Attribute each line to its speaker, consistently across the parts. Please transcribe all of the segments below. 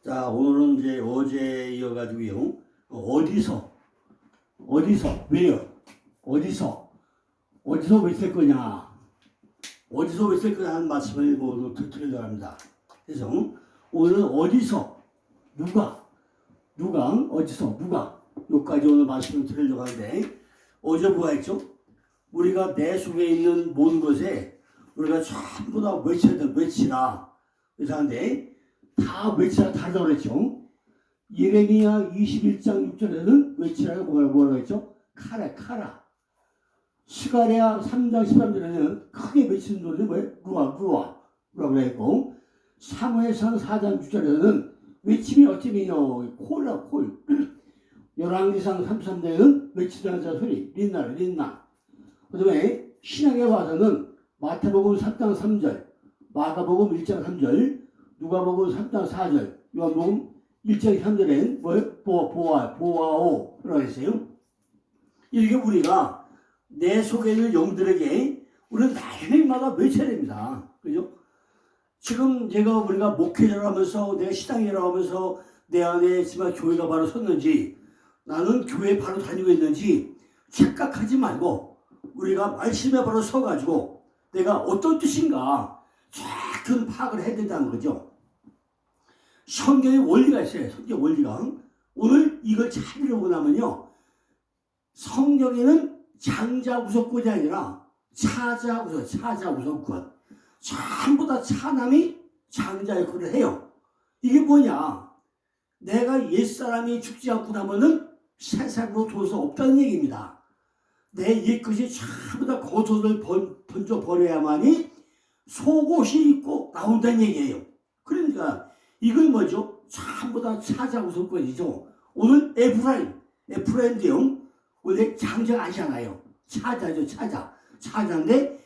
Speaker 1: 자, 오늘은 이제 어제 이어가지고요. 어디서, 왜요? 어디서 외칠 거냐? 어디서 외칠 거냐 하는 말씀을 모두 드리려고 합니다. 그래서 오늘은 어디서, 누가, 여기까지 오늘 말씀을 드리려고 하는데, 어제 뭐가 있죠? 우리가 내 속에 있는 모든 것에 우리가 전부 다 외치라. 그래서 하는데, 다 외치라 다르다고 그랬죠. 예레미야 21장 6절에는 외치라고 뭐라고 했죠? 카라. 스가랴 3장 13절에는 크게 외치는 노래는 뭐예요? 루아라고 했고, 사무엘상 4장 6절에는 외침이 어찌미뇨 콜. 열왕기상 33장에는 외치는 자 소리 린나. 그 다음에 신약에 와서는 마태복음 3장 3절, 마가복음 1장 3절, 누가복음 3장 4절, 요한복음 1장 3절엔 뭐예요? 보아오 라고 했어요. 이렇게 우리가 내 속에 있는 영들에게 우리는 날마다 외쳐야 됩니다. 그죠? 지금 우리가 목회자를 하면서 내가 시당이라고 하면서 내 안에 지금 교회가 바로 섰는지, 나는 교회에 바로 다니고 있는지 착각하지 말고 우리가 말씀에 바로 서가지고 내가 어떤 뜻인가 정확히 파악을 해야 된다는 거죠. 성경의 원리가 있어요. 성경 원리가. 오늘 이걸 찾으려고 하면요, 성경에는 장자우석권이 아니라 차자우석권. 전부 다 차남이 장자 역할을 해요. 이게 뭐냐? 내가 옛사람이 죽지 않고 나면은 새 사람으로 돌아올 수 없다는 얘기입니다. 내 옛것이 전부 다 겉옷을 던져버려야만이 속옷이 입고 나온다는 얘기예요. 그러니까 이건 뭐죠? 전부 다 차자우석권이죠. 오늘 에프라임도요, 원래 장자가 아니잖아요. 차자죠. 차자인데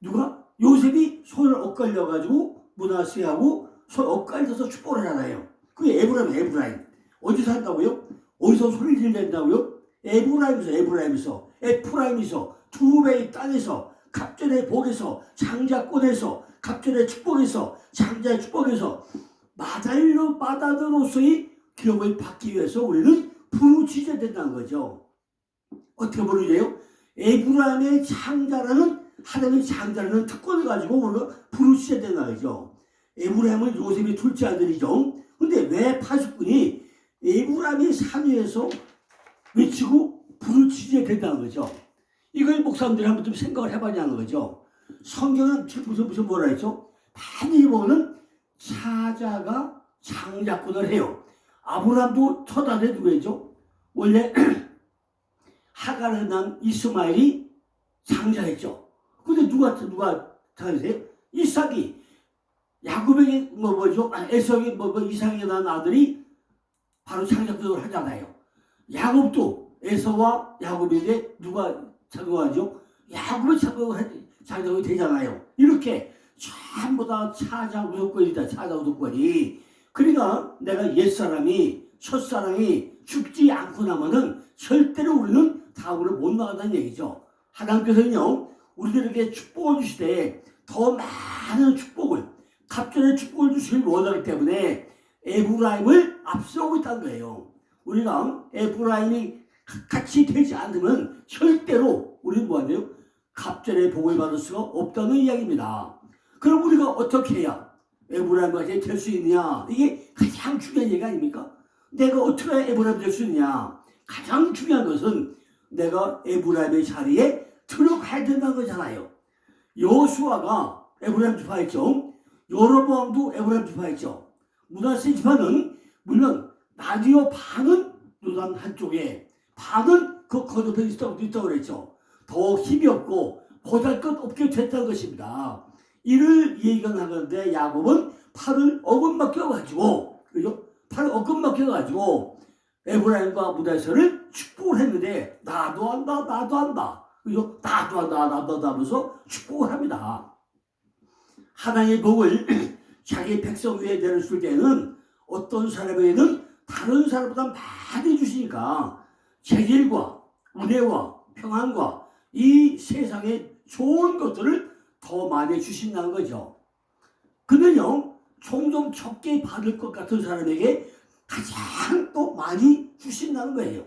Speaker 1: 누가? 요셉이 손을 엇갈려가지고 문하세하고 손 엇갈려서 축복을 하잖아요. 그게 에브라임. 어디서 한다고요? 어디서 소리를 낸다고요? 에프라임에서 두 배의 땅에서 갑절의 복에서 장자권에서 갑절의 축복에서 장자의 축복에서 마다들로서의 기업을 받기 위해서 우리는 부르짖어야 된다는 거죠. 어떻게 부르짖어요? 에브라임의 하나님의 장자라는 특권을 가지고 우리가 부르짖어야 된다는 거죠. 에브라임은 요셉의 둘째 아들이죠. 근데 왜 파수꾼이 에브라임의 산 위에서 외치고 부르짖어야 된다는 거죠. 이걸 목사님들이 한번 좀 생각을 해봐야하는 거죠. 성경은 무슨 뭐라 했죠? 많이 보면 차자가 장자권을 해요. 아브라함도 첫 아들 누구였죠? 원래 하갈을 낳은 이스마엘이 장자였죠. 근데 누가 장자세요? 이삭이 야곱에게 에서에게 이삭에게 낳은 아들이 바로 장자권을 하잖아요. 야곱도 에서와 야곱에게 누가 장자하죠? 야곱이 장자권이 되잖아요. 이렇게 전부 다 차자우석권이다. 차자우석권이. 그러니까 내가 옛사람이 첫사랑이 죽지 않고 나면은 절대로 우리는 다음으로 못 나간다는 얘기죠. 하나님께서는요, 우리들에게 축복을 주시되 더 많은 축복을, 갑절의 축복을 주시길 원하기 때문에 에브라임을 앞서고 있다는 거예요. 우리가 에브라임이 같이 되지 않으면 절대로 우리는 뭐하네요? 갑절의 복을 받을 수가 없다는 이야기입니다. 그럼 우리가 어떻게 해야 에브라임과 될 수 있느냐? 이게 가장 중요한 얘기 아닙니까? 내가 어떻게 해야 에브라임 될 수 있느냐? 가장 중요한 것은 내가 에브라임의 자리에 들어가야 된다는 거잖아요. 여호수아가 에브라임 지파였죠. 여로보암도 에브라임 지파였죠. 므낫세 지파는 물론 나디오 반은 요단 한쪽에, 반은 그 건너편에 있다고 그랬죠. 더 힘이 없고 보잘것없게 됐다는 것입니다. 이를 예견하는데 야곱은 팔을 어긋맞겨가지고, 그죠? 팔을 어긋맞겨가지고 에브라임과 므낫세를 축복을 했는데 나도 한다. 그죠? 나도 한다 하면서 축복을 합니다. 하나님의 복을 자기 백성 위에 내렸을 때는 어떤 사람에게는 다른 사람보다 많이 주시니까 재질과 은혜와 평안과 이 세상의 좋은 것들을 더 많이 주신다는 거죠. 그러면요, 종종 적게 받을 것 같은 사람에게 가장 또 많이 주신다는 거예요.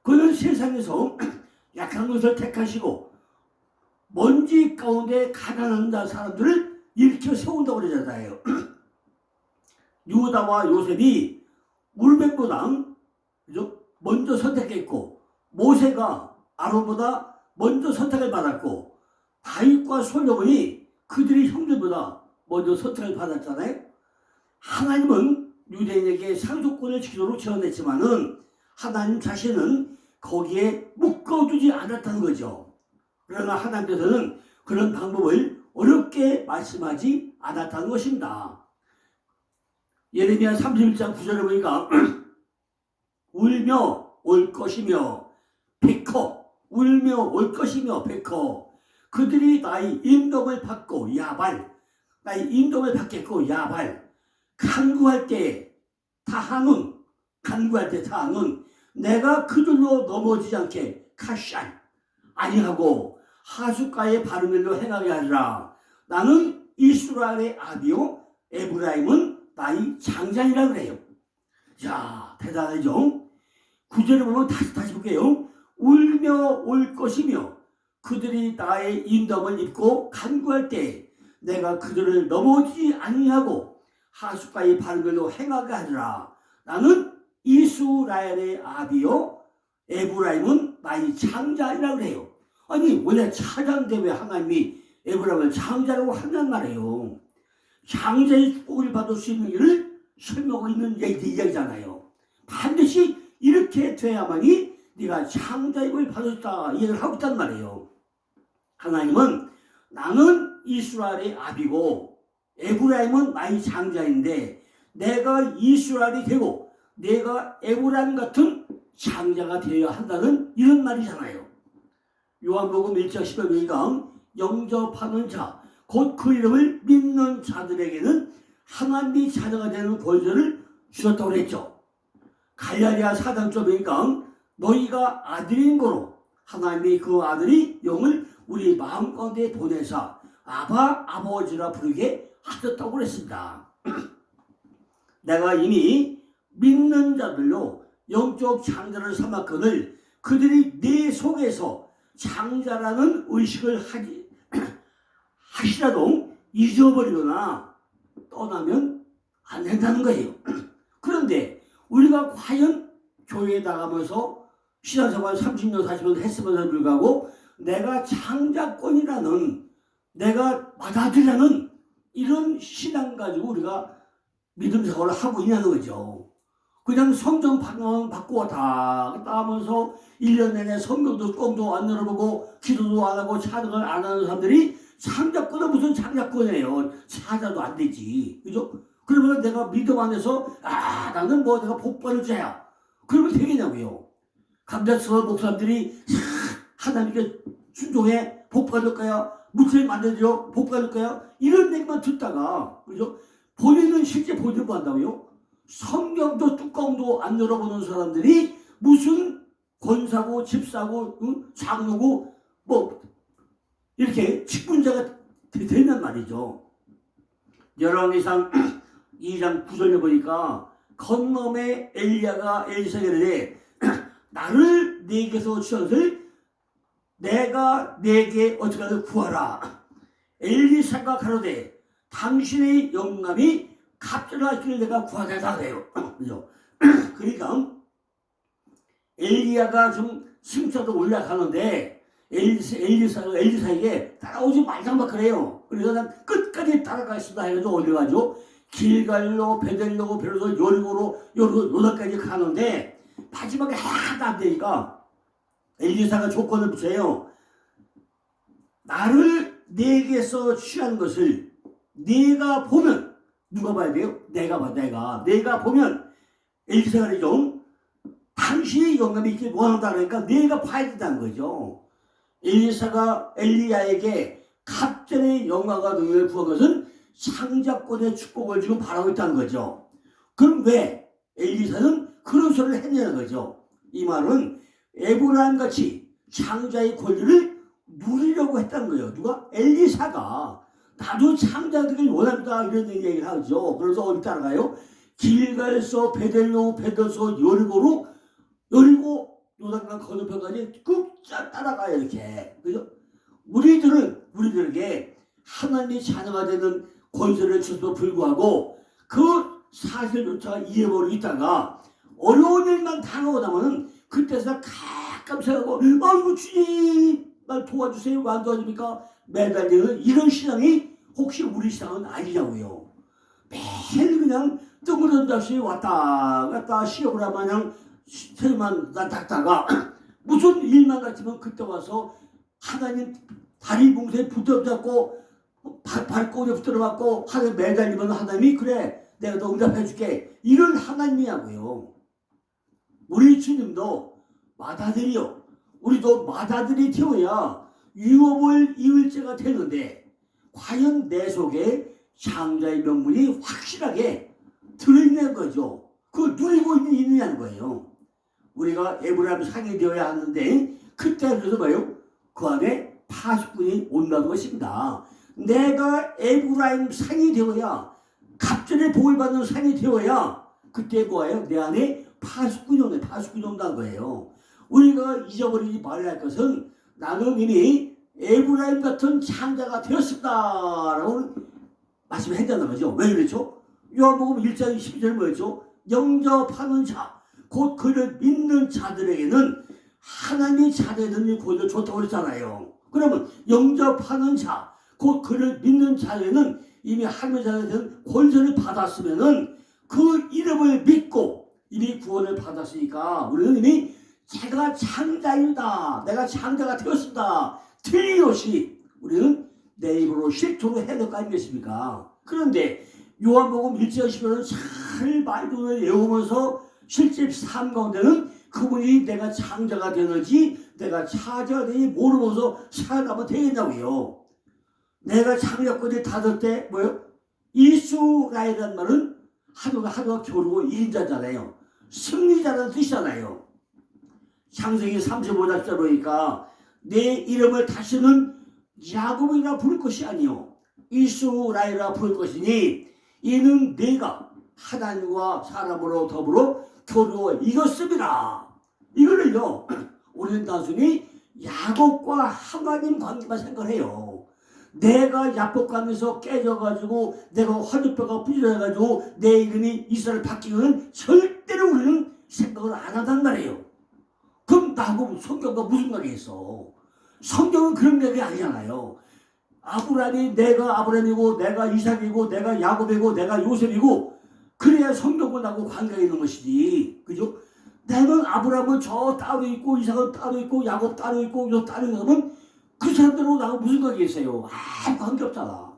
Speaker 1: 그는 세상에서 약한 것을 택하시고 먼지 가운데 가난한 사람들을 일으켜 세운다고 그러잖아요. 유다와 요셉이 물백보다 먼저 선택했고, 모세가 아론보다 먼저 선택을 받았고, 다윗과 솔로몬이 그들의 형들보다 먼저 선택을 받았잖아요. 하나님은 유대인에게 상속권을 주기로 제안했지만은 하나님 자신은 거기에 묶어두지 않았다는 거죠. 그러나 하나님께서는 그런 방법을 어렵게 말씀하지 않았다는 것입니다. 예레미야 31장 9절에 보니까 울며 올 것이며 백허, 울며 올 것이며 백허, 그들이 나의 임금을 받고 야발, 나의 임금을 받겠고 야발, 간구할 때 타하눈, 간구할 때 타하눈, 내가 그들로 넘어지지 않게 카샨 아니하고 하숫가의 바르멜로 행하게 하리라. 나는 이스라엘의 아비요 에브라임은 나의 장자이라 그래요. 자, 대단하죠? 구절을 보면 다시 볼게요. 울며 올 것이며 그들이 나의 인덤을 입고 간구할 때 내가 그들을 넘어지지 아니하고 하숫가의 바르멜로 행하게 하리라. 나는 이스라엘의 아비요 에브라임은 나의 장자이라 그래요. 아니 원래 차장인데 왜 하나님이 에브라임을 장자라고 한단 말이에요. 장자의 축복을 받을 수 있는 일을 설명하고 있는 이야기잖아요. 반드시 이렇게 돼야만이 네가 장자의 복을 받았다 이 얘기를 하고 있단 말이에요. 하나님은 나는 이스라엘의 아비고 에브라임은 나의 장자인데 내가 이스라엘이 되고 내가 에브라임 같은 장자가 되어야 한다는 이런 말이잖아요. 요한복음 1장 10절 보니까 영접하는 자 곧 그 이름을 믿는 자들에게는 하나님이 자녀가 되는 권세를 주셨다고 그랬죠. 갈라디아 4장 쪽 보니까 너희가 아들인 거로 하나님이 그 아들이 영을 우리 마음 가운데 보내사 아바 아버지라 부르게 하셨다고 그랬습니다. 내가 이미 믿는 자들로 영적 장자를 삼았거늘 그들이 내 속에서 장자라는 의식을 하시라도 잊어버리거나 떠나면 안 된다는 거예요. 그런데 우리가 과연 교회에 나가면서 신앙생활 30년 40년 했으면서 불구하고 내가 장자권이라는 내가 받아들이라는 이런 신앙 가지고 우리가 믿음 생활을 하고 있냐는 거죠. 그냥 성경 받고 왔다 갔다 하면서 1년 내내 성경도 꽁도 안 열어보고 기도도 안 하고 찬양을 안 하는 사람들이 장자권은 무슨 장자권이에요. 사자도 안 되지. 그죠? 그러면 내가 믿음 안에서 나는 뭐 내가 복 받을 자야. 그러면 되겠냐고요. 감자스러운 목사님들이 하나님께 순종해 복 받을 거야. 무슬림 만들죠 복 받을 거야. 이런 얘기만 듣다가 그죠? 본인은 실제 본인 뭐 한다고요? 성경도 뚜껑도 안 열어보는 사람들이 무슨 권사고 집사고 장로고 뭐 이렇게 직분자가 되는 말이죠. 열왕기상 2장 9절에 보니까 건너에 엘리야가 엘리사에게 이르되 나를 네게서 취한을 내가 네게 어떻게 하든 구하라. 엘리사가 가로되 당신의 영감이 갑절하기를 내가 구하겠다 그래요. 그죠? 그러니까 엘리야가 좀 승차도 올라가는데 엘리사에게 따라오지 말자 막 그래요. 그래서 난 끝까지 따라가겠습니다 해가지고 어디 가죠? 길갈로 베델로 베로서 여리고로 요단까지 가는데 마지막에 하나도 안 되니까 엘리사가 조건을 붙여요. 나를 네게서 취한 것을 네가 보면 누가 봐야 돼요? 내가 봐. 내가 보면 엘리사가 그러죠. 당신이 영감이 있길 원한다 그러니까 내가 봐야 된다는 거죠. 엘리사가 엘리야에게 갑절의 영광과 능력을 구한 것은 상자권의 축복을 지금 바라고 있다는 거죠. 그럼 왜 엘리사는 그런 소리를 했냐는 거죠. 이 말은 에브라임같이 장자의 권리를 누리려고 했다는 거예요. 누가? 엘리사가 나도 창자되길 원합니다. 이런 얘기를 하죠. 그래서 어디 따라가요? 길갈서 베델소 여리고로 여리고 요단강 건너편까지 꾹 따라가요. 이렇게. 그죠? 우리들에게 하나님의 자녀가 되는 권세를 주셔도 불구하고 그 사실조차 이해버리고 있다가 어려운 일만 당하고 나면은 그때서 가끔 생각하고 아이고 주님 날 도와주세요. 왜 안 도와줍니까? 매달리는 이런 신앙이 혹시 우리 신앙은 아니냐고요. 매일 그냥 뜬구름잡이 왔다 갔다 시험을 마냥 세만 닦다가 무슨 일만 같으면 그때 와서 하나님 다리 봉쇄에 붙잡고 발꼬리에 붙들어맞고 하나님 매달리면 하나님이 그래 내가 너 응답해줄게 이런 하나님이냐고요. 우리 주님도 맏아들이요. 우리도 맏아들이 되어야 유업을 이을 자가 되는데 과연 내 속에 장자의 명분이 확실하게 들어있는 거죠. 그걸 누리고 있느냐는 거예요. 우리가 에브라임 상이 되어야 하는데 그때 그래서 뭐예요? 그 안에 파수꾼이 온다는 것입니다. 내가 에브라임 상이 되어야 갑절의 복을 받는 상이 되어야 그때 뭐예요? 내 안에 파수꾼이 온다는 거예요. 우리가 잊어버리지 말아야 할 것은 나는 이미 에브라임 같은 장자가 되었습니다라고 말씀을 했다는 거죠. 왜 그렇죠? 요한복음 1장 12절 뭐였죠? 영접하는 자, 곧 그를 믿는 자들에게는 하나님의 자녀들이 권세를 줬다고 그랬잖아요. 그러면 영접하는 자, 곧 그를 믿는 자에게는 이미 하나님의 자녀들은 권세를 받았으면은 그 이름을 믿고 이미 구원을 받았으니까 우리는 이미 제가 장자입니다. 내가 장자가 되었습니다. 틀림없이 우리는 내 입으로 실토로 해야 될 거 아니겠습니까? 그런데 요한복음 1장 10절은 잘 말씀을 외우면서 실제 삶 가운데는 그분이 내가 장자가 되는지 내가 차자가 되는지 모르면서 살아가면 되겠냐고요. 내가 장자권이 닫을 때 뭐요? 이스라엘이라는 말은 하루가 겨루고 이긴자잖아요. 승리자라는 뜻이잖아요. 창세기 35장 보니까 내 이름을 다시는 야곱이라 부를 것이 아니요 이스라엘이라 부를 것이니 이는 내가 하나님과 사람으로 더불어 겨루어 이겼습니다. 이거를요 우리는 단순히 야곱과 하나님 관계만 생각해요. 내가 야복감에서 깨져가지고 내가 허리뼈가 부러져가지고 내 이름이 이스라엘 바뀌고는 절대로 우리는 생각을 안 한단 말이에요. 그럼 나하고 성경과 무슨 관계 있어? 성경은 그런 얘기 아니잖아요. 아브라함이 내가 아브라함이고 내가 이삭이고 내가 야곱이고 내가 요셉이고 그래야 성경과 나하고 관계가 있는 것이지. 그죠? 나는 아브라함은 저 따로 있고 이삭은 따로 있고 야곱 따로 있고 요 따로 있는 그 사람들하고 나하고 무슨 관계 있어요? 아무 관계 없잖아.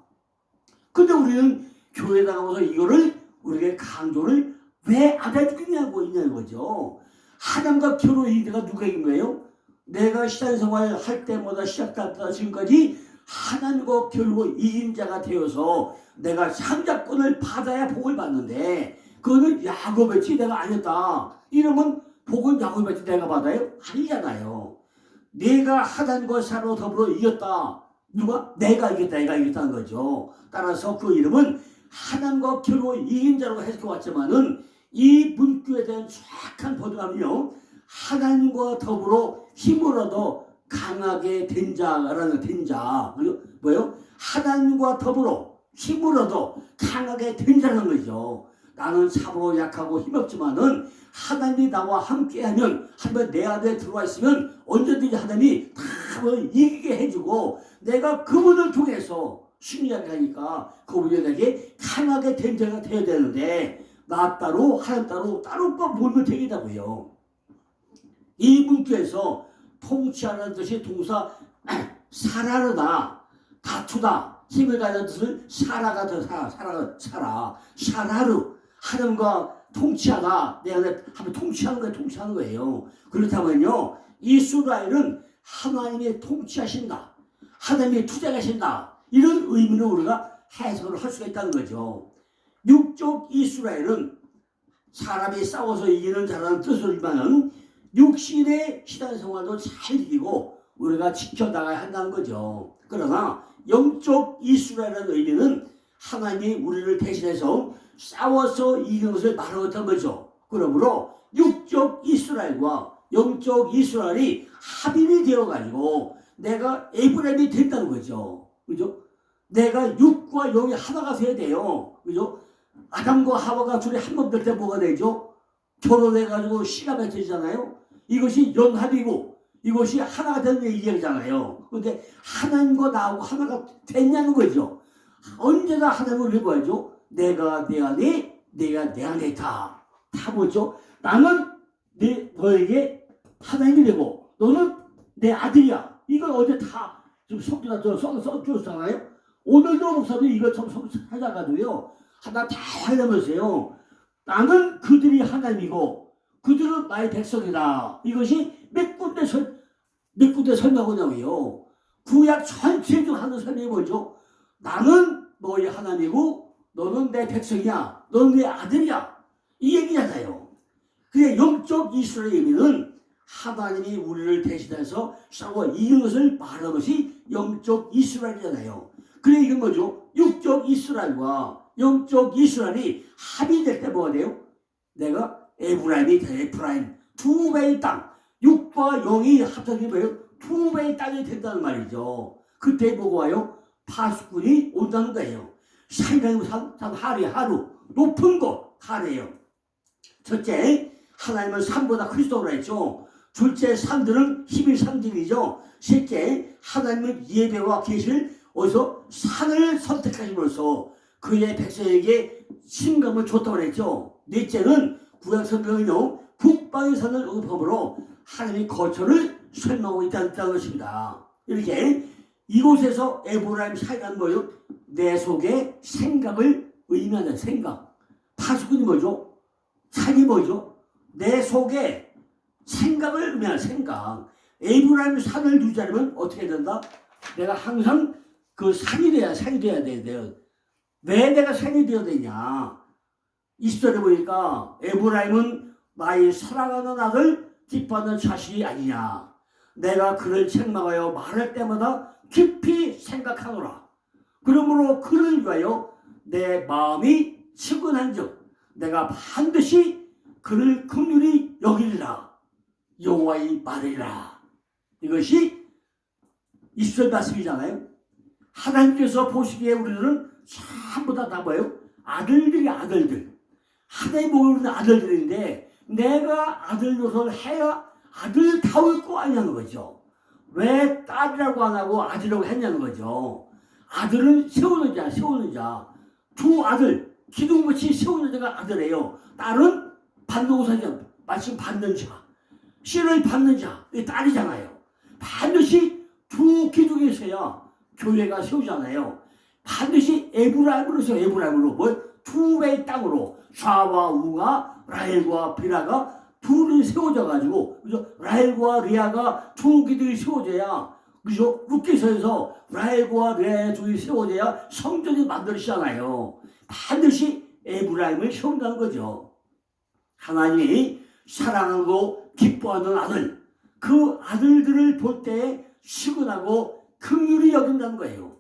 Speaker 1: 근데 우리는 교회 나가면서 이거를 우리에게 강조를 왜 안 해주겠냐고 있냐는 거죠. 하나님과 결혼이 내가 누가 이긴 거예요? 내가 신앙생활 할 때마다 시작부터 지금까지 하나님과 결국 이긴 자가 되어서 내가 창자권을 받아야 복을 받는데 그거는 야곱이지 내가 아니었다. 이러면 복은 야곱이지 내가 받아요? 아니잖아요. 내가 하나님과 사람으로 더불어 이겼다. 누가? 내가 이겼다는 거죠. 따라서 그 이름은 하나님과 결국 이긴 자라고 해석해왔지만은 이 문구에 대한 정확한 번역하면요. 하나님과 더불어 힘을 얻어 강하게 된 자라는 된 자. 뭐요? 하나님과 더불어 힘을 얻어 강하게 된 자라는 거죠. 나는 참으로 약하고 힘없지만은 하나님이 나와 함께하면 하나님 내 안에 들어와 있으면 언제든지 하나님이 다 이기게 해주고 내가 그분을 통해서 승리하게 하니까 그분이 내게 강하게 된 자가 되어야 되는데 나 따로 하나님 따로 몰면 되겠다고요. 이 문구에서 통치하는 뜻이 동사 살아르다 다투다 힘을 가는 뜻을 살아가 더 살아르 하나님과 통치하다 내 안에 하면 통치하는 거예요. 그렇다면요 이스라엘은 하나님이 통치하신다 하나님이 투자하신다 이런 의미로 우리가 해석을 할 수가 있다는 거죠. 육적 이스라엘은 사람이 싸워서 이기는 자라는 뜻이지만은 육신의 신앙생활도 잘 이기고 우리가 지켜나가야 한다는 거죠. 그러나 영적 이스라엘이라는 의미는 하나님이 우리를 대신해서 싸워서 이긴 것을 말하는 거죠. 그러므로 육적 이스라엘과 영적 이스라엘이 합일이 되어가지고 내가 에브라임이 된다는 거죠. 그죠? 내가 육과 영이 하나가 돼야 돼요. 그죠? 아담과 하와가 둘이 한 번 될 때 뭐가 되죠? 결혼해가지고 씨가 맺혀지잖아요. 이것이 연합이고 이것이 하나가 되는 얘기잖아요. 그런데 하나님과 나하고 하나가 됐냐는 거죠. 언제나 하나님을 왜 구하죠? 내가 내 안에, 내가 내 안에 있다. 다 뭐죠? 나는 너에게 하나님이 되고 너는 내 아들이야. 이걸 어제 다 지금 속기가 써줬잖아요. 오늘도 목사도 이걸 좀 찾아가도요. 하나 다 하려면서요. 나는 그들이 하나님이고 그들은 나의 백성이다. 이것이 몇 군데 설명하냐고요. 구약 전체 중 하는 설명이 뭐죠? 나는 너의 하나님이고 너는 내 백성이야. 너는 내 아들이야. 이 얘기잖아요. 그게 영적 이스라엘의 의미는 하나님이 우리를 대신해서 싸워 이긴 것을 말하는 것이 영적 이스라엘이잖아요. 그래 이건 뭐죠? 육적 이스라엘과 영적 이스라엘이 합의될 때 뭐가 돼요? 내가 에브라임이 돼. 에브라임 두 배의 땅. 육과 영이 합쳐진 뭐예요? 두 배의 땅이 된다는 말이죠. 그때 뭐가 와요? 파수꾼이 온다는 거예요. 상당히 산 하루 높은 곳 하래요. 첫째, 하나님은 산보다 크리스도라 했죠. 둘째, 산들은 힘의 상징이죠. 셋째, 하나님은 예배와 계시를 어디서 산을 선택하심으로써 그의 백성에게 신감을 줬다고 했죠. 넷째는 구약 성경은요, 북방의 산을 언급함으로 하나님의 거처를 설명하고 있다는 것입니다. 이렇게 이곳에서 에브라임 사이라는 뭐예요? 내 속에 생각을 의미하는 생각. 파수꾼이 뭐죠? 산이 뭐죠? 내 속에 생각을 의미하는 생각. 에브라임 산을 유지하려면 어떻게 된다? 내가 항상 그 산이 돼야 돼요. 왜 내가 산이 되어야 되냐? 20절에 보니까 에브라임은 나의 사랑하는 아들 기뻐하는 자식이 아니냐. 내가 그를 책망하여 말할 때마다 깊이 생각하노라. 그러므로 그를 위하여 내 마음이 측은한즉 내가 반드시 그를 긍휼히 여기리라. 여호와의 말이라. 이것이 이스라엘 말씀이잖아요. 하나님께서 보시기에 우리들은 전부 다 뭐예요? 아들들이 아들들. 하나님 보고 우리는 아들들인데 내가 아들 노릇을 해야 아들다울 거 아니냐는 거죠. 왜 딸이라고 안 하고 아들이라고 했냐는 거죠. 아들은 세우는 자. 두 아들, 기둥같이 세우는 자가 아들이에요. 딸은 받는 자죠. 마침 받는 자. 씨를 받는 자. 이 딸이잖아요. 반드시 두 기둥이 있어야 교회가 세우잖아요. 반드시 에브라임으로 두 배의 땅으로 좌와 우가 라헬과 비라가 둘이 세워져 가지고 그죠? 라헬과 레아가 두 기둥이 세워져야 그죠? 룻기서에서 라헬과 레아의 둘이 세워져야 성전이 만들어지잖아요. 반드시 에브라임을 세운다는 거죠. 하나님이 사랑하고 기뻐하는 아들, 그 아들들을 볼 때 시근하고 긍휼히 여긴다는 거예요.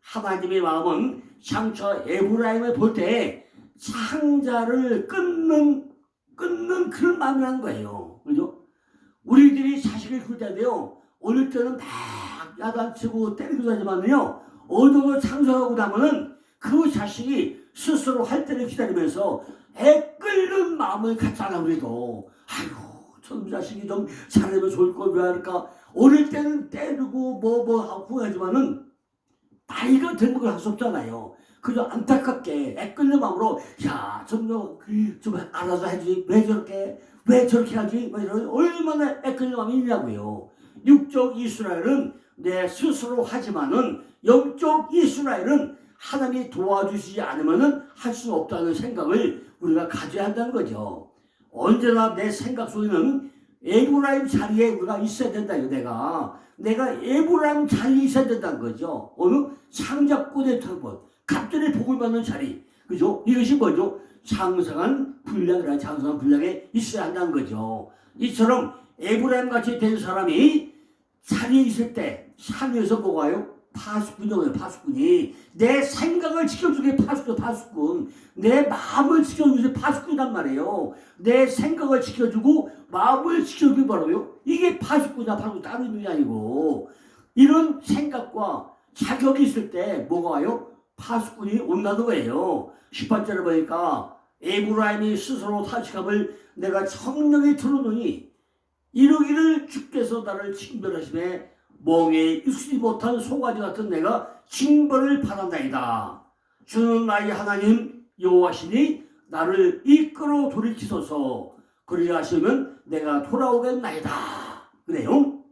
Speaker 1: 하나님의 마음은 장차 에브라임을 볼 때 창자를 끊는 그런 마음이라는 거예요. 그죠? 우리들이 자식을 키울 때도요, 어릴 때는 막 야단치고 때리기도 하지만요, 어느 정도 창성하고 나면은 그 자식이 스스로 할 때를 기다리면서 애 끓는 마음을 갖잖아, 우리도. 아이고, 저 자식이 좀 잘하면 좋을 걸 왜 할까? 어릴 때는 때리고 하고 하지만은 나이가 든 걸 할 수 없잖아요. 그저 안타깝게 애끓는 마음으로 야, 좀 알아서 해주지. 왜 저렇게 하지? 이런 얼마나 애끓는 마음이 있냐고요. 육적 이스라엘은 내 스스로 하지만은 영적 이스라엘은 하나님이 도와주시지 않으면은 할 수 없다는 생각을 우리가 가져야 한다는 거죠. 언제나 내 생각 속에는 에브라임 자리에 우리가 있어야 된다. 내가 에브라임 자리에 있어야 된다는 거죠. 어느 창작꾼의 털본, 갑절의 복을 받는 자리, 그죠? 이것이 뭐죠? 장성한 분량에 있어야 한다는 거죠. 이처럼 에브라임 같이 된 사람이 산에 있을 때 산 위에서 뭐가 와요? 파수꾼이요. 파수꾼이 내 생각을 지켜주는 게 파수꾼. 내 마음을 지켜주는 게 파수꾼이란 말이에요. 내 생각을 지켜주고 마음을 지켜주는 게 뭐라고요? 이게 파수꾼이야. 파수꾼 다른 의미 아니고 이런 생각과 자격이 있을 때 뭐가 와요? 파수꾼이 온다는 거예요. 18절에 보니까 에브라임이 스스로 탄식함을 내가 청명히 들었노니 이러기를 주께서 나를 징벌하심에 멍에 익숙지 못한 송아지 같은 내가 징벌을 받았나이다. 주는 나의 하나님 여호와시니 나를 이끌어 돌이키소서. 그리하시면 내가 돌아오겠나이다. 그래요.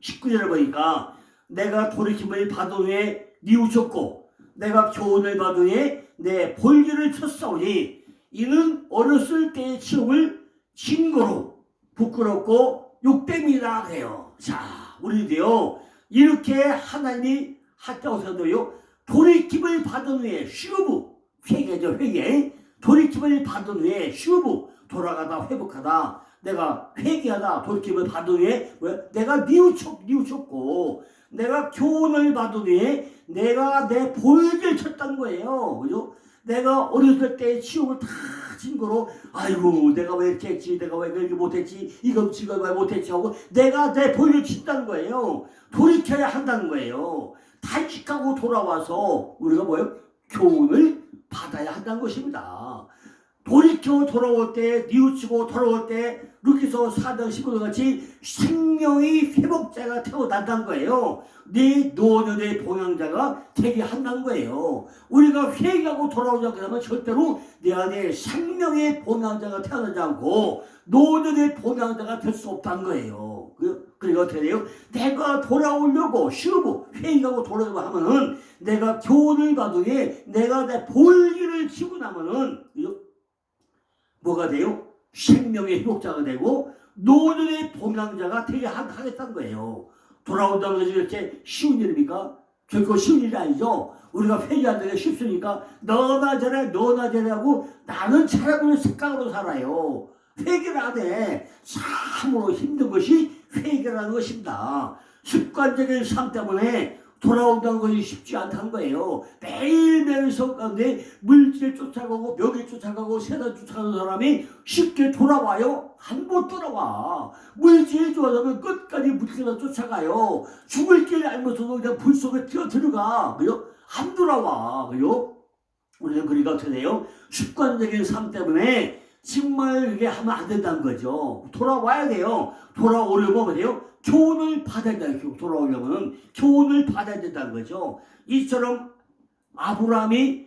Speaker 1: 19절에 보니까 내가 돌이킴을 받은 후에 뉘우쳤고 내가 교훈을 받은 후에 내 볼기를 쳤사오니 이는 어렸을 때의 치욕을 증거로 부끄럽고 욕됨이라 해요. 자, 우리도요 이렇게 하나님이 하자고 생각해요. 돌이킴을 받은 후에 슈브 회개죠. 회개. 돌이킴을 받은 후에 슈브 돌아가다 회복하다. 내가 회개하다 돌이킴을 받은 후에 내가 뉘우쳤고 내가 교훈을 받은 후에 내가 내 볼기를 쳤다는 거예요. 그죠? 내가 어렸을 때 치욕을 다 증거로 아이고 내가 왜 이렇게 했지, 내가 왜 이렇게 못했지, 이거 지금 왜 못했지 하고 내가 내 볼기를 친다는 거예요. 돌이켜야 한다는 거예요. 탄식하고 돌아와서 우리가 뭐예요? 교훈을 받아야 한다는 것입니다. 돌이켜 돌아올 때, 뉘우치고 돌아올 때 루키서 4장 19절 같이 생명의 회복자가 태어난다는 거예요. 네 노년의 봉양자가 되게 한다는 거예요. 우리가 회개하고 돌아오자 그러면 절대로 내 안에 생명의 봉양자가 태어나지 않고 노년의 봉양자가 될 수 없다는 거예요. 그러니까 어떻게 돼요? 내가 돌아오려고 슈브 회개하고 돌아오려고 하면은 내가 교훈을 받으에 내가 내 볼기를 치고 나면은 뭐가 돼요? 생명의 회복자가 되고 노년의 봉양자가 되게 하겠다는 거예요. 돌아온다는 것이 이렇게 쉬운 일입니까? 결코 쉬운 일이 아니죠. 우리가 회개한다는 게 쉽습니까? 너나 저래 하고 나는 차라리 습관으로 살아요. 회개를 안 해. 참으로 힘든 것이 회개라는 것입니다. 습관적인 삶 때문에 돌아온다는 것이 쉽지 않다는 거예요. 매일매일 속 가운데 물질 쫓아가고 명예 쫓아가고 세상 쫓아가는 사람이 쉽게 돌아와요? 안 못 돌아와. 물질이 좋아하면 끝까지 물질을 쫓아가요. 죽을 길 알면서도 그냥 불 속에 뛰어들어가. 그죠? 안 돌아와. 그죠? 우리는 그러니까 어떻게 돼요? 습관적인 삶 때문에 정말 이게 하면 안 된다는 거죠. 돌아와야 돼요. 돌아오려면 뭐예요? 교훈을 받아야 돼요. 돌아오려면 교훈을 받아야 된다는 거죠. 이처럼 아브라함이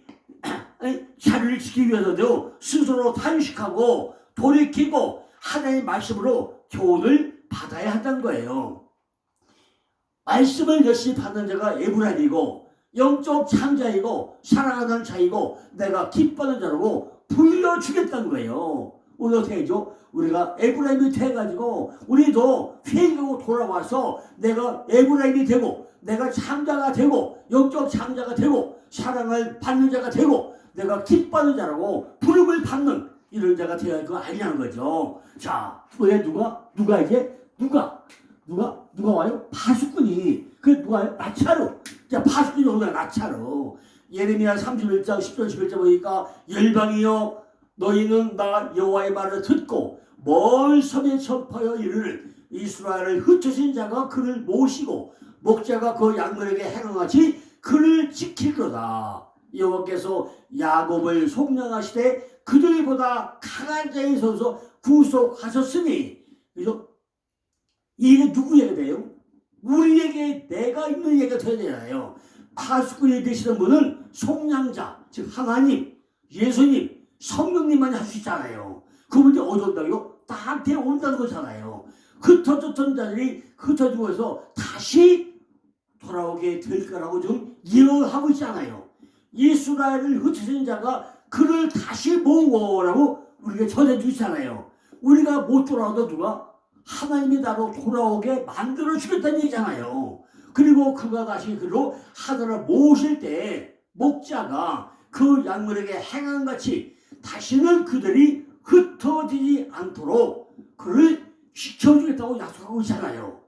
Speaker 1: 자리를 지키기 위해서도 스스로 탄식하고 돌이키고 하나님의 말씀으로 교훈을 받아야 한다는 거예요. 말씀을 열심히 받는 자가 에브라임이고 영적 창자이고 사랑하는 자이고 내가 기뻐하는 자라고 불려주겠다는 거예요. 우리 어떻게 하죠? 우리가 에브라임이 돼가지고 우리도 회개하고 돌아와서 내가 에브라임이 되고 내가 창자가 되고 영적 창자가 되고 사랑을 받는 자가 되고 내가 기뻐하는 자라고 부름을 받는 이런 자가 되어야 할 거 아니냐는 거죠. 자, 왜 누가 와요? 파수꾼이. 누가요? 나차로. 자, 파수꾼이 오늘 나차로. 예레미야 31장 10절 11절 보니까 열방이여 너희는 나 여호와의 말을 듣고 먼 섬에 전파하여 이르를 이스라엘을 흩으신 자가 그를 모시고 목자가 그 양들에게 행함같이 그를 지킬거다. 여호와께서 야곱을 속량하시되 그들보다 강한 자에 서서 구속하셨으니. 그죠? 이게 누구 얘기가 돼요? 우리에게 내가 있는 얘기가 돼야 되잖아요. 파수꾼이 되시는 분은 속량자, 즉 하나님, 예수님, 성령님만이 할 수 있잖아요. 그분이 어디 온다고요? 나한테 온다는 거잖아요. 흩어졌던 자들이 흩어지고 해서 다시 돌아오게 될 거라고 지금 예언하고 있잖아요. 이스라엘을 흩어진 자가 그를 다시 모으라고 우리가 전해주잖아요. 우리가 못 돌아와도 누가? 하나님이 나로 돌아오게 만들어 주겠다는 얘기잖아요. 그리고 그가 다시 그로 하늘을 모실 때 목자가 그 양물에게 행함같이 다시는 그들이 흩어지지 않도록 그를 지켜주겠다고 약속하고 있잖아요.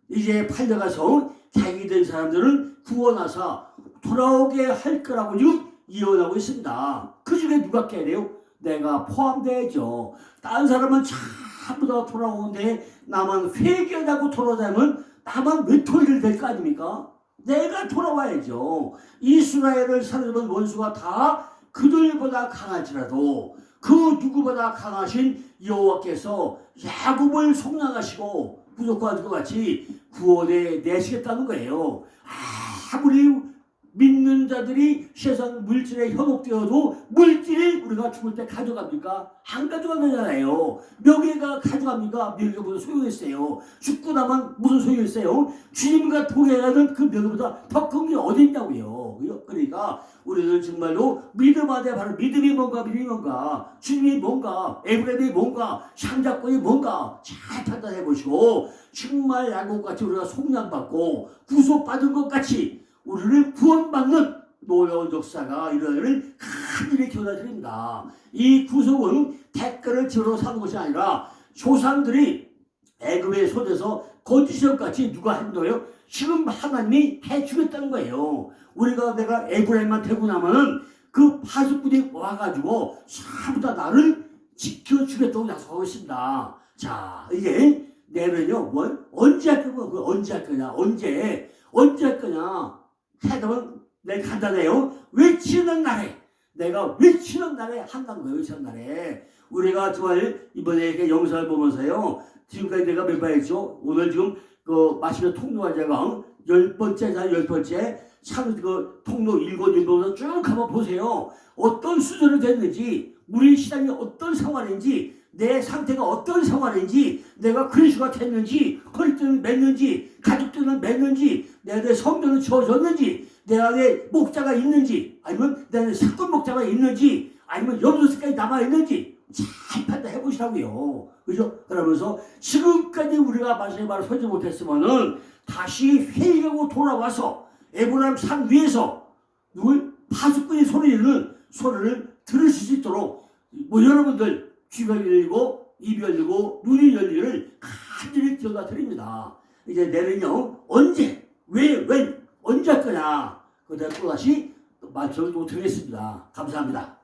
Speaker 1: 이제 팔려가서 자기 된 사람들은 구원하사 돌아오게 할 거라고 지금 예언하고 있습니다. 그 중에 누가 깨야 돼요? 내가 포함되죠. 다른 사람은 전부 다 돌아오는데 나만 회개하고 돌아오자면 나만 외톨이를 될 거 아닙니까? 내가 돌아와야죠. 이스라엘을 사로잡은 원수가 다 그들보다 강할지라도 그 누구보다 강하신 여호와께서 야곱을 속량하시고 부족한 것 같이 구원해 내시겠다는 거예요. 아무리 믿는 자들이 세상 물질에 현혹되어도 물질을 우리가 죽을 때 가져갑니까? 안 가져가잖아요. 명예가 가져갑니까? 명예가 무슨 소용이 있어요? 죽고 나면 무슨 소용이 있어요? 주님과 동행하는 그 명예보다 더 큰 게 어디 있냐고요. 그러니까 우리는 정말로 믿음 안에 바로 믿음이 뭔가 주님이 뭔가 에브라임이 뭔가 창작권이 뭔가 잘 판단해 보시고 정말 야곱같이 우리가 속량받고 구속받은 것 같이 우리를 구원받는 놀라운 역사가 일어나기를 간절히 기원드립니다. 이 구속은 대가를 치러 사는 것이 아니라 조상들이 애굽의 손에서 거짓이같이 누가 한거예요? 지금 하나님이 해주겠다는 거예요. 우리가 내가 에브라임만 되고 나면은 그 파수꾼이 와가지고 전부 다 나를 지켜주겠다고 약속하고 있습니다. 자, 이제 내년요, 언제 할 거냐? 언제 할 거냐? 언제 할 거냐? 해답은 내가 간단해요. 외치는 날에, 내가 외치는 날에 한다는 거예요. 외치는 날에. 우리가 정말 이번에 이렇게 영상을 보면서요. 지금까지 내가 몇 번 했죠? 오늘 지금 그 마시는 통로화제가 10번째, 참 그 통로 일곱일곱으로 쭉 한번 보세요. 어떤 수준이 됐는지, 우리 시장이 어떤 상황인지, 내 상태가 어떤 상황인지, 내가 그리스도가 됐는지, 허리띠는 맸는지, 가족들은 맸는지, 내 안에 성전은 지어졌는지, 내 안에 목자가 있는지, 아니면 내 안에 사건 목자가 있는지, 아니면 염소색깔이 남아있는지 잘 판단해 보시라고요. 그죠? 그러면서 지금까지 우리가 말씀의 말을 서지 못했으면은 다시 회개하고 돌아와서 에브라임 산 위에서 누굴 파수꾼이 소리를 들으실 수 있도록 여러분들 귀가 열리고 입이 열리고 눈이 열리기를 간절히 기원하 드립니다. 이제 내일은요 언제 왜 언제 할 거냐 그때 또다시 말씀을 또 드리겠습니다. 감사합니다.